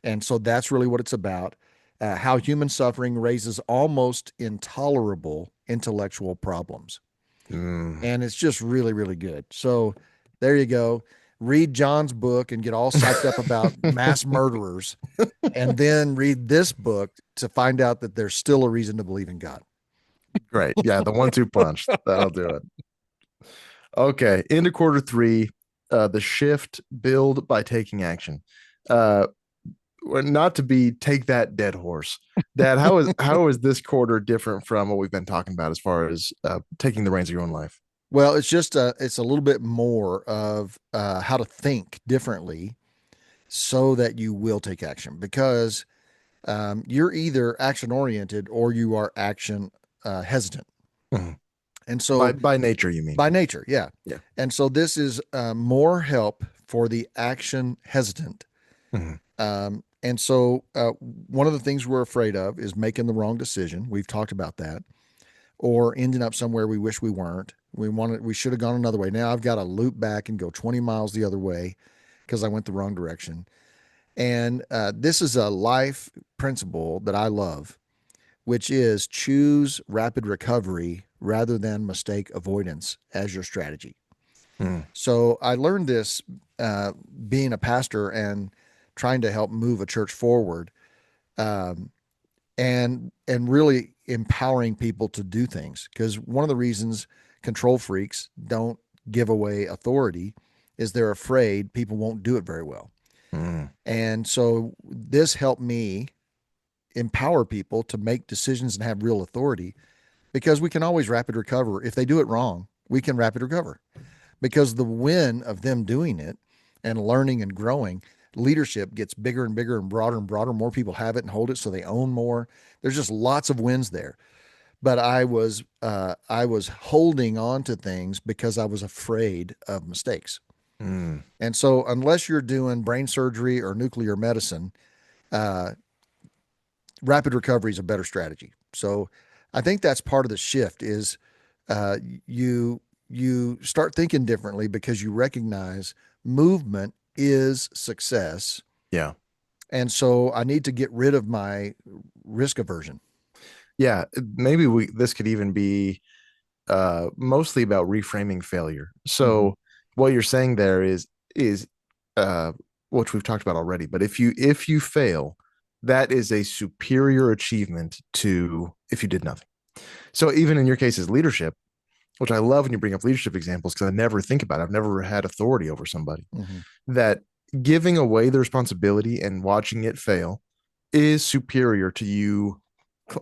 And so that's really what it's about. How human suffering raises almost intolerable intellectual problems. Mm. And it's just really, really good. So there you go. Read John's book and get all psyched up about mass murderers, and then read this book to find out that there's still a reason to believe in God. Great. Yeah, the 1-2 punch. That'll do it. Okay, into quarter three, the shift build by taking action. Uh, not to be take that dead horse, Dad. How is this quarter different from what we've been talking about as far as taking the reins of your own life? Well, it's a little bit more of how to think differently so that you will take action because you're either action oriented or you are action hesitant. Mhm. And By so by nature, you mean? by nature, yeah. Yeah. And so this is more help for the action hesitant. Mhm. And so one of the things we're afraid of is making the wrong decision. We've talked about that, or ending up somewhere we wish we weren't. We should have gone another way. Now I've got to loop back and go 20 miles the other way because I went the wrong direction. And this is a life principle that I love, which is choose rapid recovery rather than mistake avoidance as your strategy. Mhm. So I learned this uh, being a pastor and trying to help move a church forward, um, and really empowering people to do things. Because one of the reasons control freaks don't give away authority is they're afraid people won't do it very well. Mhm. And so this helped me empower people to make decisions and have real authority because we can always rapid recover. If they do it wrong, we can rapid recover because the win of them doing it and learning and growing, leadership gets bigger and bigger and broader and broader. More people have it and hold it, so they own more. There's just lots of wins there. But I was holding on to things because I was afraid of mistakes. Mhm. And so unless you're doing brain surgery or nuclear medicine, uh, rapid recovery is a better strategy. So I think that's part of the shift is uh, you you start thinking differently because you recognize movement is success. Yeah. And so I need to get rid of my risk aversion. Yeah. Maybe this could even be mostly about reframing failure. Mm-hmm. So what you're saying there is uh, which we've talked about already. But if you fail, that is a superior achievement to if you did nothing. So even in your case as leadership, which I love when you bring up leadership examples because I never think about it. I've never had authority over somebody. Mm-hmm. That giving away the responsibility and watching it fail is superior to you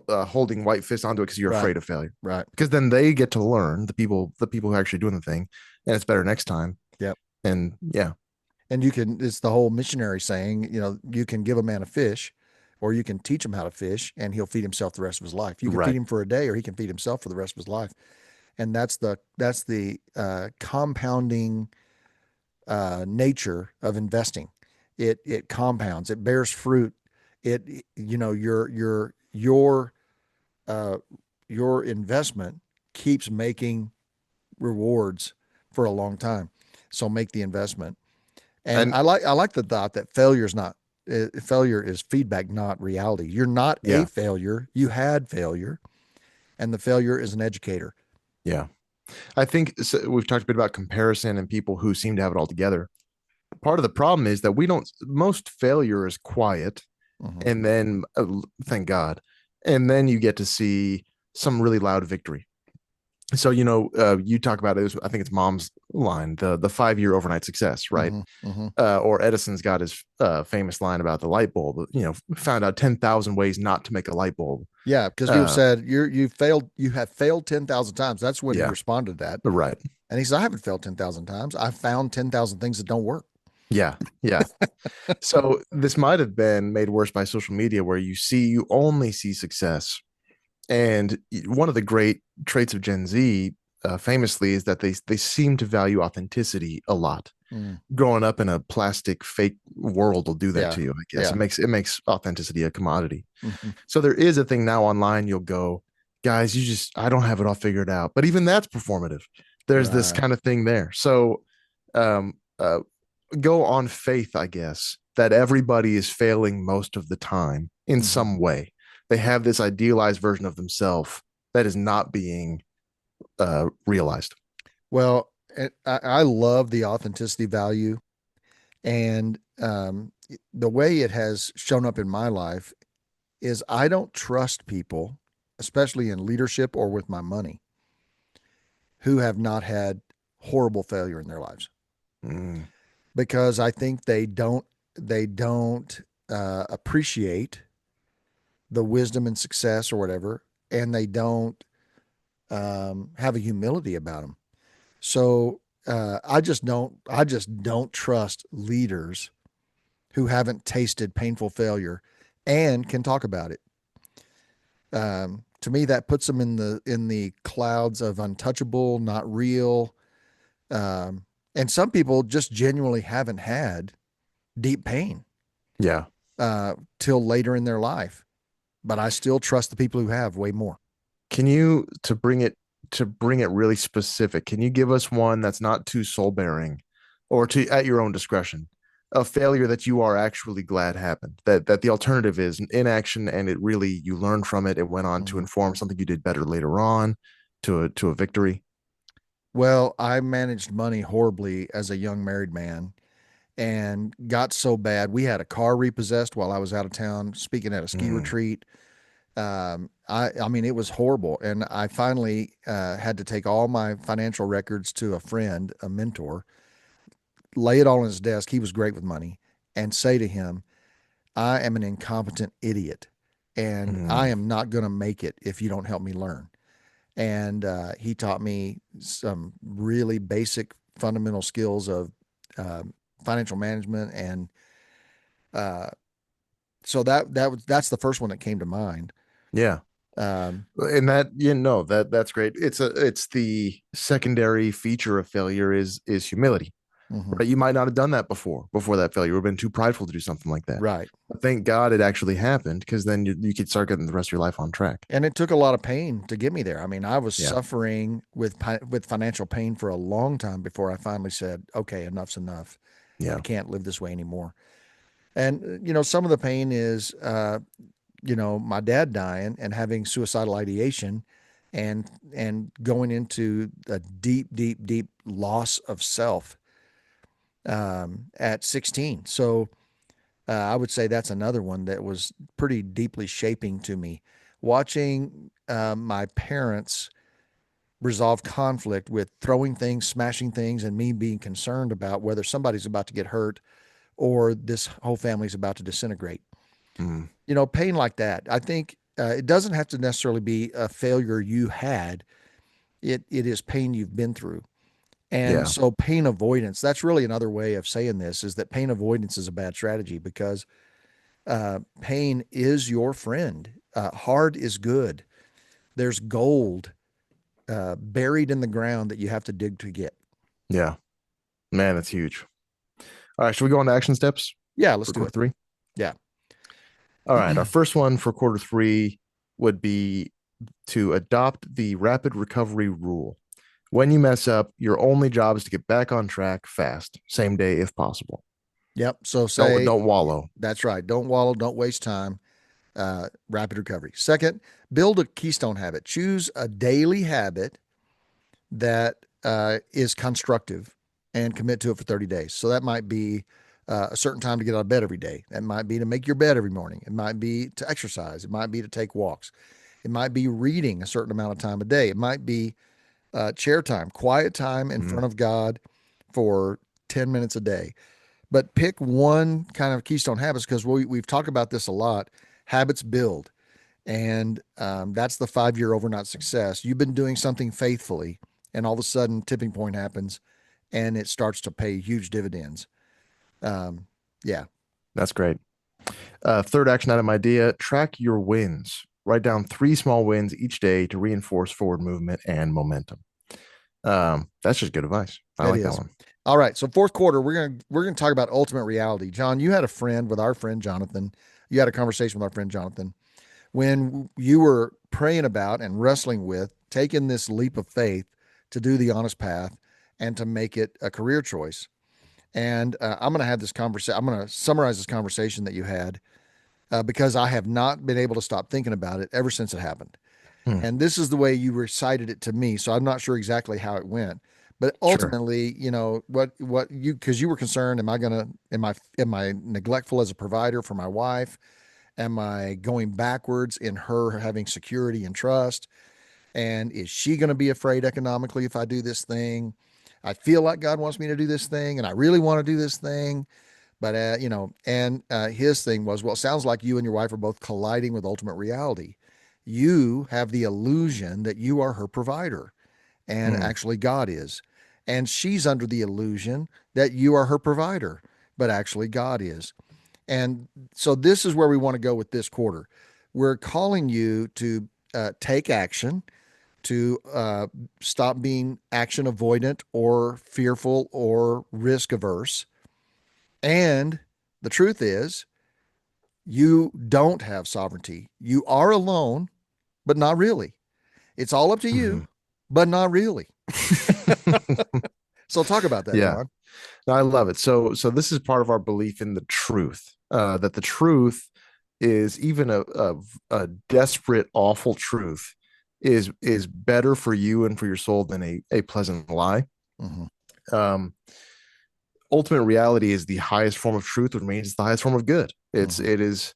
holding white fists onto it because you're Right. afraid of failure. Right. Because then they get to learn, the people who are actually doing the thing, and it's better next time. Yep. And yeah, And it's the whole missionary saying, you can give a man a fish or you can teach him how to fish and he'll feed himself the rest of his life. You can feed right. him for a day or he can feed himself for the rest of his life. And that's the compounding nature of investing. It compounds, it bears fruit. It, uh, your investment keeps making rewards for a long time. So make the investment. And And I like the thought that failure is feedback, not reality. You're not a yeah, failure. You had failure, and the failure is an educator. yeah. I think we've talked a bit about comparison and people who seem to have it all together. Part of the problem is that we don't, most failure is quiet. Mm-hmm. And then, thank God. And then you get to see some really loud victory. So, you talk about it, I think it's mom's line, the 5 year overnight success, right? Mm-hmm. Mm-hmm. Or Edison's got his famous line about the light bulb, found out 10,000 ways not to make a light bulb. Yeah, because people Uh, said you failed. You have failed 10,000 times. That's when he yeah, responded to that, right. and he said, "I haven't failed 10,000 times. I found 10,000 things that don't work." Yeah, yeah. So this might have been made worse by social media where you only see success. And one of the great traits of Gen Z, famously, is that they seem to value authenticity a lot. Mm, Growing up in a plastic fake world will do that yeah, to you, I guess. yeah. It makes authenticity a commodity. Mm-hmm. So there is a thing now online you'll go, guys, I don't have it all figured out. But even that's performative. There's this Right. kind of thing there. So um go on faith, I guess, that everybody is failing most of the time in Mm-hmm. some way. They have this idealized version of themselves that is not being realized. Well, I love the authenticity value, and the way it has shown up in my life is I don't trust people, especially in leadership or with my money, who have not had horrible failure in their lives, Mm, because I think they don't appreciate the wisdom and success or whatever, and they don't have a humility about them. So I just don't trust leaders who haven't tasted painful failure and can talk about it. To me, that puts them in the clouds of untouchable, not real. Um, and some people just genuinely haven't had deep pain yeah. till later in their life. But I still trust the people who have way more. Can you to bring it really specific? Can you give us one that's not too soul bearing, or to at your own discretion, a failure that you are actually glad happened? That the alternative is inaction, and it really you learned from it. It went on to Mhm. inform something you did better later on, to a victory. Well, I managed money horribly as a young married man and got so bad. We had a car repossessed while I was out of town speaking at a ski Mm, retreat. I mean, it was horrible. And I finally had to take all my financial records to a friend, a mentor, lay it all on his desk. He was great with money, and say to him, I am an incompetent idiot and I mm, am not going to make it if you don't help me learn. And he taught me some really basic fundamental skills of uh, financial management. And uh, so that's the first one that came to mind. yeah. Um, And that's great. It's the secondary feature of failure is humility. mhm. Right? You might not have done that before that failure. You've been too prideful to do something like that. Right. But thank God it actually happened, because then you could start getting the rest of your life on track. And it took a lot of pain to get me there. I mean, I was Yeah. suffering with financial pain for a long time before I finally said, "Okay, enough's enough. I Yeah. can't live this way anymore." And some of the pain is, my dad dying and having suicidal ideation, and going into a deep, deep, deep loss of self at 16. So I would say that's another one that was pretty deeply shaping to me. Watching my parents resolve conflict with throwing things, smashing things, and me being concerned about whether somebody's about to get hurt or this whole family's about to disintegrate. Mm, Pain like that. I think it doesn't have to necessarily be a failure you had. It is pain you've been through. And Yeah. so pain avoidance, that's really another way of saying this, is that pain avoidance is a bad strategy because pain is your friend. Hard is good. There's gold buried in the ground that you have to dig to get. Yeah. Man, that's huge. All right. Should we go on to action steps Yeah, let's for do quarter it. three? Yeah. All right. Our first one for quarter three would be to adopt the rapid recovery rule. When you mess up, your only job is to get back on track fast, same day if possible. Yep. So Don't say don't wallow. that's right. Don't wallow. Don't waste time. Rapid recovery. Second, build a keystone habit. Choose a daily habit that is constructive and commit to it for 30 days. So that might be a certain time to get out of bed every day. That might be to make your bed every morning. It might be to exercise. It might be to take walks. It might be reading a certain amount of time a day. It might be chair time, quiet time in Mm, front of God for 10 minutes a day. But pick one kind of keystone habits because we've talked about this a lot. Habits build. And that's the 5 year overnight success. You've been doing something faithfully, and all of a sudden, tipping point happens, and it starts to pay huge dividends. Um, yeah, that's great. Third action item idea, track your wins. Write down 3 small wins each day to reinforce forward movement and momentum. That's just good advice. I it like that is. one. All right. So fourth quarter, we're gonna talk about ultimate reality. John, you had a friend with our friend Jonathan. You had a conversation with our friend Jonathan when you were praying about and wrestling with taking this leap of faith to do the honest path and to make it a career choice. And I'm going to have this conversation. I'm going to summarize this conversation that you had because I have not been able to stop thinking about it ever since it happened. Hmm, And this is the way you recited it to me. So I'm not sure exactly how it went. But sure. ultimately, what you because you were concerned, am I neglectful as a provider for my wife? Am I going backwards in her having security and trust? And is she going to be afraid economically if I do this thing? I feel like God wants me to do this thing, and I really want to do this thing. But, his thing was, well, it sounds like you and your wife are both colliding with ultimate reality. You have the illusion that you are her provider, and Hmm, actually God is. And she's under the illusion that you are her provider, but actually God is. And so this is where we want to go with this quarter. We're calling you to take action, to stop being action avoidant or fearful or risk averse. And the truth is, you don't have sovereignty. You are alone, but not really. It's all up to you, mhm. but not really. So talk about that, Yeah, John. no, I love it. So this is part of our belief in the truth. That the truth is even a desperate, awful truth is better for you and for your soul than a pleasant lie. Mm-hmm. Um, Ultimate reality is the highest form of truth, which means it's the highest form of good. Mm-hmm. It is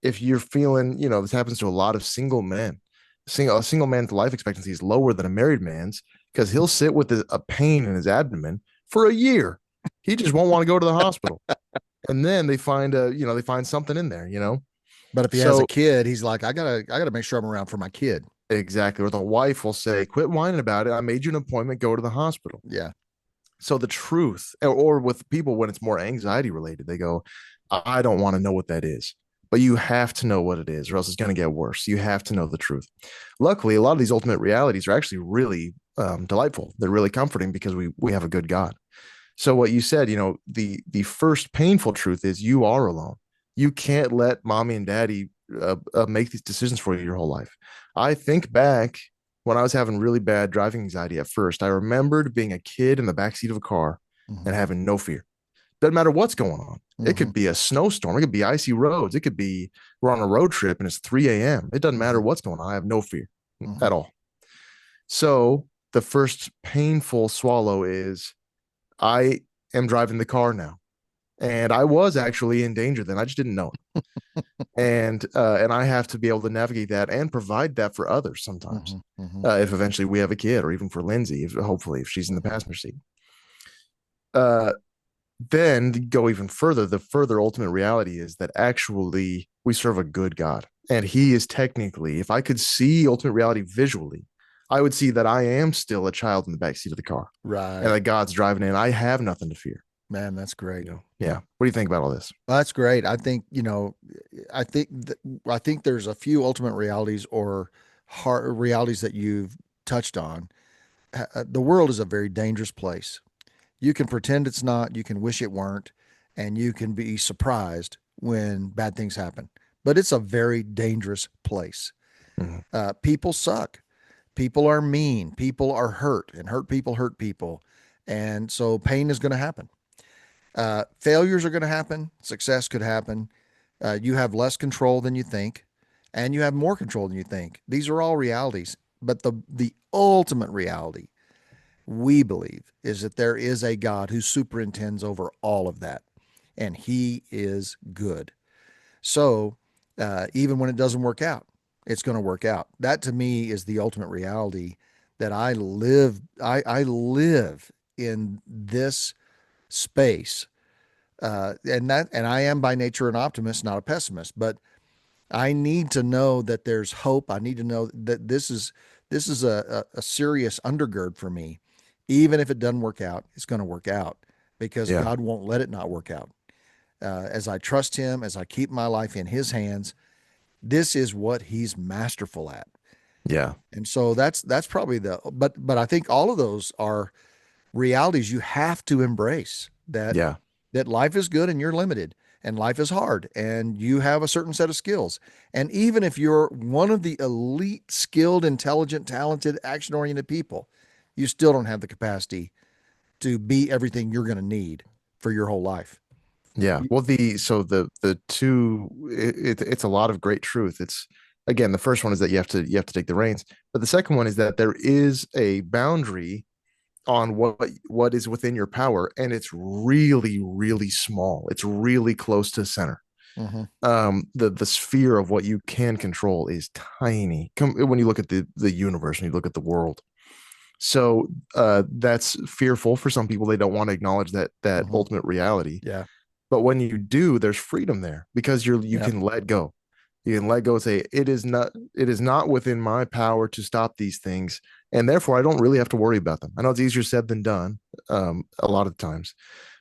if you're feeling, this happens to a lot of single men. A single man's life expectancy is lower than a married man's because he'll sit with a pain in his abdomen for a year. He just won't want to go to the hospital. And then they find something in there. But if he has a So kid, he's like, I gotta make sure I'm around for my kid. exactly. Or the wife will say, quit whining about it. I made you an appointment, go to the hospital. Yeah. So the truth, or with people when it's more anxiety related, they go, I don't want to know what that is. But you have to know what it is, or else it's going to get worse. You have to know the truth. Luckily, a lot of these ultimate realities are actually really delightful. They're really comforting because we have a good God. So what you said, the first painful truth is you are alone. You can't let mommy and daddy make these decisions for you your whole life. I think back when I was having really bad driving anxiety at first. I remembered being a kid in the backseat of a car Mm-hmm. and having no fear. Doesn't matter what's going on. It Mm-hmm. could be a snowstorm. It could be icy roads. It could be we're on a road trip and it's 3 a.m. It doesn't matter Mm-hmm. what's going on. I have no fear Mm-hmm. at all. So the first painful swallow is I am driving the car now. And I was actually in danger then. I just didn't know it. And I have to be able to navigate that and provide that for others sometimes. Mm-hmm. Mm-hmm. If eventually we have a kid, or even for Lindsay, hopefully if she's in the Mm-hmm. passenger seat. Uh, then go even further. The further ultimate reality is that actually we serve a good God. And he is technically, if I could see ultimate reality visually, I would see that I am still a child in the backseat of the car and Right. that God's driving in. I have nothing to fear. Man, that's great. Yeah. What do you think about all this? Well, that's great. I think, I think I think there's a few ultimate realities or hard realities that you've touched on. The world is a very dangerous place. You can pretend it's not, you can wish it weren't, and you can be surprised when bad things happen. But it's a very dangerous place. Mhm. People suck. People are mean. People are hurt, and hurt people hurt people. And so pain is going to happen. Failures are going to happen. Success could happen. You have less control than you think, and you have more control than you think. These are all realities. But the ultimate reality, we believe, is that there is a God who superintends over all of that, and He is good. So even when it doesn't work out, it's going to work out. That to me is the ultimate reality that I live. I live in this space, and I am by nature an optimist, not a pessimist. But I need to know that there's hope. I need to know that this is a serious undergird for me. Even if it doesn't work out, it's going to work out because Yeah. God won't let it not work out. As I trust Him, as I keep my life in His hands, this is what He's masterful at. Yeah. And so that's probably but I think all of those are realities you have to embrace Yeah. that life is good and you're limited and life is hard and you have a certain set of skills. And even if you're one of the elite, skilled, intelligent, talented, action oriented people, you still don't have the capacity to be everything you're going to need for your whole life. Yeah. Well, the two it's a lot of great truth. It's again, the first one is that you have to take the reins, but the second one is that there is a boundary on what is within your power, and it's really really small. It's really close to center. Mm-hmm. The sphere of what you can control is tiny when you look at the universe and you look at the world. So that's fearful for some people. They don't want to acknowledge that Mm-hmm. ultimate reality. Yeah. But when you do, there's freedom there because you Yeah. can let go. You can let go and say, it is not within my power to stop these things. And therefore I don't really have to worry about them. I know it's easier said than done, a lot of times.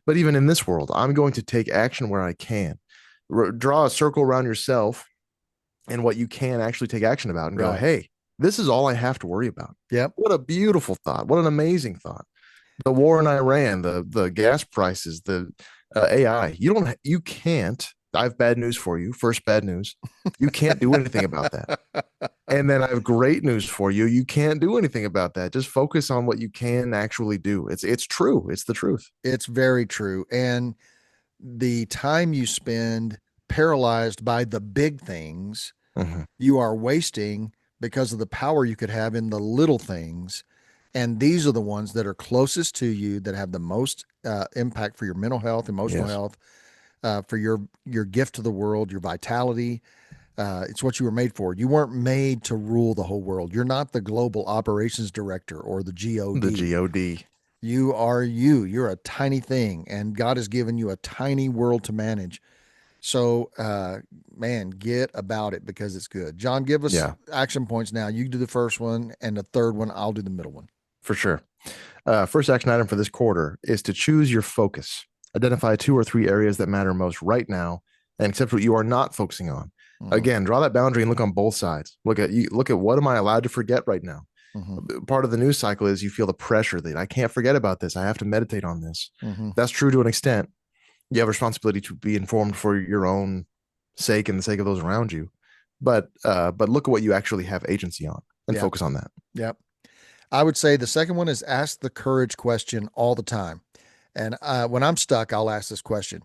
But even in this world, I'm going to take action where I can. Draw a circle around yourself and what you can actually take action about and go, Right. hey, this is all I have to worry about. Yep. What a beautiful thought. What an amazing thought. The war in Iran, the gas prices, the AI. You can't. I have bad news for you. First, bad news. You can't do anything about that. And then I have great news for you. You can't do anything about that. Just focus on what you can actually do. It's true. It's the truth. It's very true. And the time you spend paralyzed by the big things, Mhm. you are wasting because of the power you could have in the little things. And these are the ones that are closest to you that have the most impact for your mental health, emotional Yes. health, for your gift to the world, your vitality. It's what you were made for. You weren't made to rule the whole world. You're not the global operations director or the The GOD. God. You are you. You're a tiny thing, and God has given you a tiny world to manage. So, man, get about it because it's good. John, give us Yeah, action points now. You do the first one, and the third one, I'll do the middle one. for sure. First action item for this quarter is to choose your focus. Identify 2 or 3 areas that matter most right now, and accept what you are not focusing on. Mm-hmm. Again, draw that boundary and look on both sides. Look at what am I allowed to forget right now. Mm-hmm. Part of the news cycle is you feel the pressure that I can't forget about this. I have to meditate on this. Mm-hmm. That's true to an extent. You have a responsibility to be informed for your own sake and the sake of those around you. But look at what you actually have agency on and Yeah. focus on that. Yeah. I would say the second one is ask the courage question all the time. And when I'm stuck, I'll ask this question.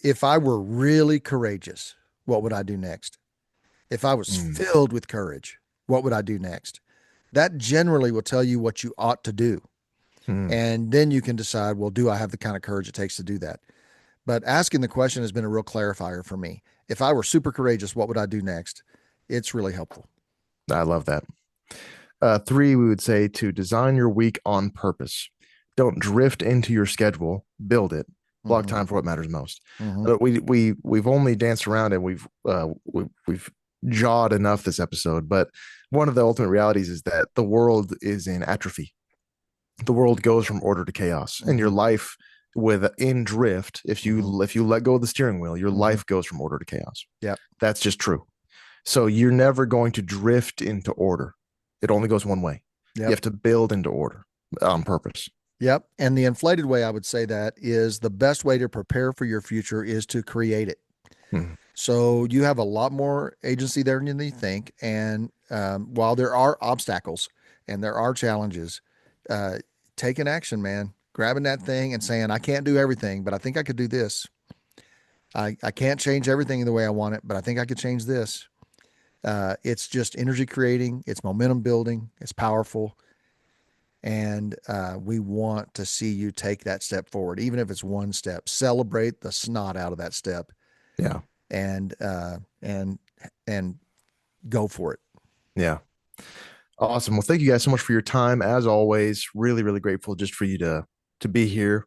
If I were really courageous, what would I do next? If I was Mm. filled with courage, what would I do next? That generally will tell you what you ought to do. Mm. And then you can decide, well, do I have the kind of courage it takes to do that? But asking the question has been a real clarifier for me. If I were super courageous, what would I do next? It's really helpful. I love that. 3, we would say to design your week on purpose. Don't drift into your schedule. Build it. Block Mm-hmm. time for what matters most. Mm-hmm. We've only danced around and we've jawed enough this episode, but one of the ultimate realities is that the world is in atrophy. The world goes from order to chaos, and your Mm-hmm. life with in drift, Mm-hmm. if you let go of the steering wheel, your Mm-hmm. life goes from order to chaos. Yep. That's just true. So you're never going to drift into order. It only goes one way. You Yep. have to build into order on purpose. Yep. And the inflated way I would say that is the best way to prepare for your future is to create it. Hmm. So you have a lot more agency there than you think. And while there are obstacles and there are challenges, uh, taking action, man, grabbing that thing and saying, I can't do everything, but I think I could do this. I can't change everything the way I want it, but I think I could change this. It's just energy creating, it's momentum building, it's powerful. And we want to see you take that step forward, even if it's one step. Celebrate the snot out of that step, Yeah. and uh, and and go for it. Yeah. Awesome. Well, thank you guys so much for your time. As always, really, really grateful just for you to be here.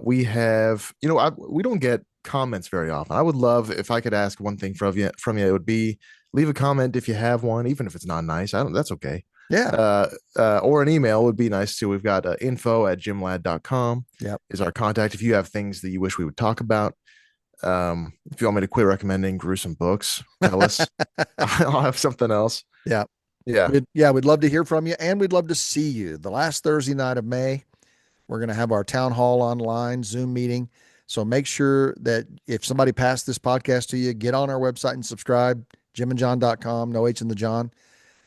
We have, we don't get comments very often. I would love if I could ask one thing from you. It would be leave a comment if you have one, even if it's not nice. I don't. That's okay. Yeah. Or an email would be nice too. We've got info@gymlad.com Yep. is our contact. If you have things that you wish we would talk about, if you want me to quit recommending gruesome books, tell us. I'll have something else. Yeah. Yeah. We'd love to hear from you, and we'd love to see you. The last Thursday night of May, we're going to have our town hall online Zoom meeting. So make sure that if somebody passed this podcast to you, get on our website and subscribe, jimandjohn.com, no H in the John.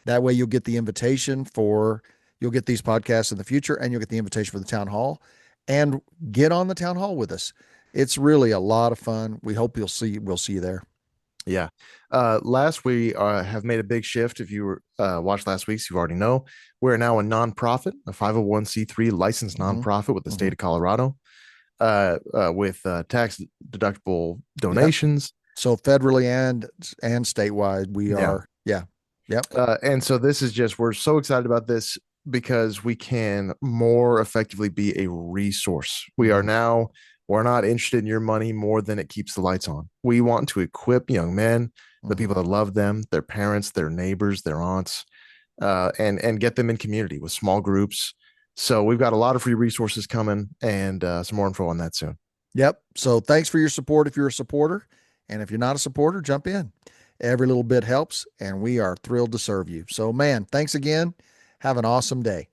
That way you'll get the invitation you'll get these podcasts in the future, and you'll get the invitation for the town hall, and get on the town hall with us. It's really a lot of fun. We hope we'll see you there. Yeah. Last, we have made a big shift. If you watched last week's, you already know we're now a nonprofit, a 501c3 licensed Mm-hmm. nonprofit with the Mm-hmm. state of Colorado, with tax deductible Yep. donations. So federally and statewide, we Yeah. are. Yeah. Yep. And so this is just, we're so excited about this because we can more effectively be a resource. Mm-hmm. We're not interested in your money more than it keeps the lights on. We want to equip young men, the Mm-hmm. people that love them, their parents, their neighbors, their aunts, and get them in community with small groups. So we've got a lot of free resources coming, and some more info on that soon. Yep. So thanks for your support if you're a supporter. And if you're not a supporter, jump in. Every little bit helps, and we are thrilled to serve you. So, man, thanks again. Have an awesome day.